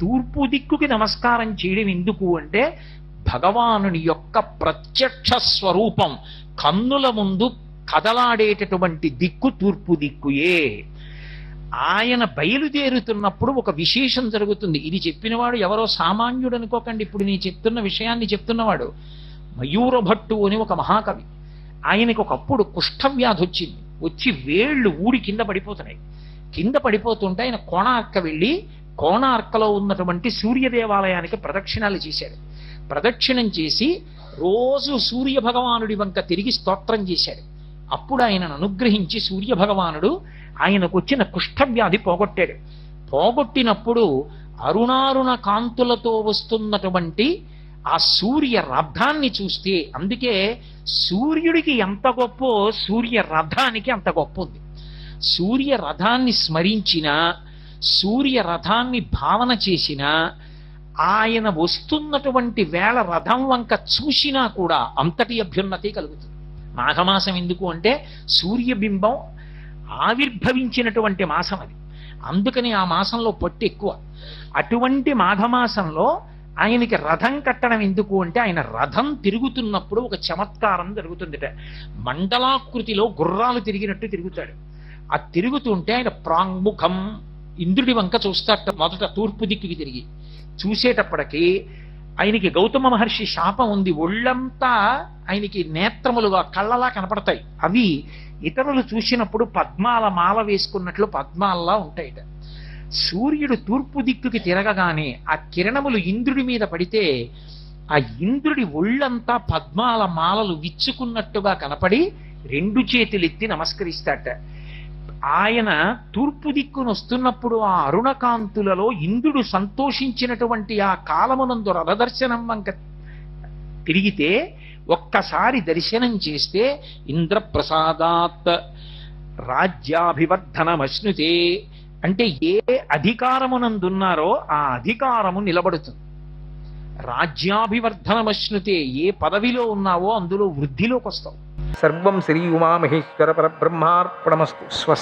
తూర్పు దిక్కుకి నమస్కారం చేయడం ఎందుకు అంటే భగవానుని యొక్క ప్రత్యక్ష స్వరూపం కన్నుల ముందు కదలాడేటటువంటి దిక్కు తూర్పు దిక్కుయే. ఆయన బయలుదేరుతున్నప్పుడు ఒక విశేషం జరుగుతుంది. ఇది చెప్పినవాడు ఎవరో సామాన్యుడు అనుకోకండి. ఇప్పుడు నేను చెప్తున్న విషయాన్ని చెప్తున్నవాడు మయూరభట్టు అని ఒక మహాకవి. ఆయనకు ఒకప్పుడు కుష్ఠవ్యాధి వచ్చింది. వచ్చి వేళ్ళు ఊడి కింద పడిపోతున్నాయి. కింద పడిపోతుంటే ఆయన కోణార్క వెళ్ళి కోణార్కలో ఉన్నటువంటి సూర్య దేవాలయానికి ప్రదక్షిణాలు చేశాడు. ప్రదక్షిణం చేసి రోజు సూర్య భగవానుడి వంక తిరిగి స్తోత్రం చేశాడు. అప్పుడు ఆయనను అనుగ్రహించి సూర్య భగవానుడు ఆయనకు వచ్చిన కుష్ఠవ్యాధి పోగొట్టాడు. పోగొట్టినప్పుడు అరుణారుణ కాంతులతో వస్తున్నటువంటి ఆ సూర్య రథాన్ని చూస్తే, అందుకే సూర్యుడికి ఎంత గొప్పో సూర్య రథానికి అంత గొప్ప ఉంది. సూర్య రథాన్ని స్మరించినా, సూర్య రథాన్ని భావన చేసినా, ఆయన వస్తున్నటువంటి వేళ రథం వంక చూసినా కూడా అంతటి అభ్యున్నతి కలుగుతుంది. మాఘమాసం ఎందుకు అంటే సూర్యబింబం ఆవిర్భవించినటువంటి మాసం అది. అందుకని ఆ మాసంలో పొట్టు ఎక్కువ. అటువంటి మాఘమాసంలో ఆయనకి రథం కట్టడం ఎందుకు అంటే ఆయన రథం తిరుగుతున్నప్పుడు ఒక చమత్కారం జరుగుతుందిట. మండలాకృతిలో గుర్రాలు తిరిగినట్టు తిరుగుతాడు. ఆ తిరుగుతుంటే ఆయన ప్రాంగ్ముఖం ఇంద్రుడి వంక చూస్తాట. మొదట తూర్పు దిక్కుకి తిరిగి చూసేటప్పటికి ఆయనకి గౌతమ మహర్షి శాపం ఉంది. ఒళ్ళంతా ఆయనకి నేత్రములుగా కళ్ళలా కనపడతాయి. అవి ఇతరులు చూసినప్పుడు పద్మాల మాల వేసుకున్నట్లు పద్మాల్లా ఉంటాయిట. సూర్యుడు తూర్పు దిక్కుకి తిరగగానే ఆ కిరణములు ఇంద్రుడి మీద పడితే ఆ ఇంద్రుడి ఒళ్ళంతా పద్మాల మాలలు విచ్చుకున్నట్టుగా కనపడి రెండు చేతులెత్తి నమస్కరిస్తాట. ఆయన తూర్పు దిక్కును వస్తున్నప్పుడు ఆ అరుణకాంతులలో ఇంద్రుడు సంతోషించినటువంటి ఆ కాలమునందు రథదర్శనం వంక తిరిగితే ఒక్కసారి దర్శనం చేస్తే ఇంద్రప్రసాదాత్ రాజ్యాభివర్ధనమశ్నుతే అంటే ఏ అధికారమునందున్నారో ఆ అధికారము నిలబడుతుంది. రాజ్యాభివర్ధనమశ్నుతే ఏ పదవిలో ఉన్నావో అందులో వృద్ధిలోకి వస్తావు. సర్వం శ్రీ ఉమామహేశ్వర పరబ్రహ్మార్పణమస్తు. స్వస్తి.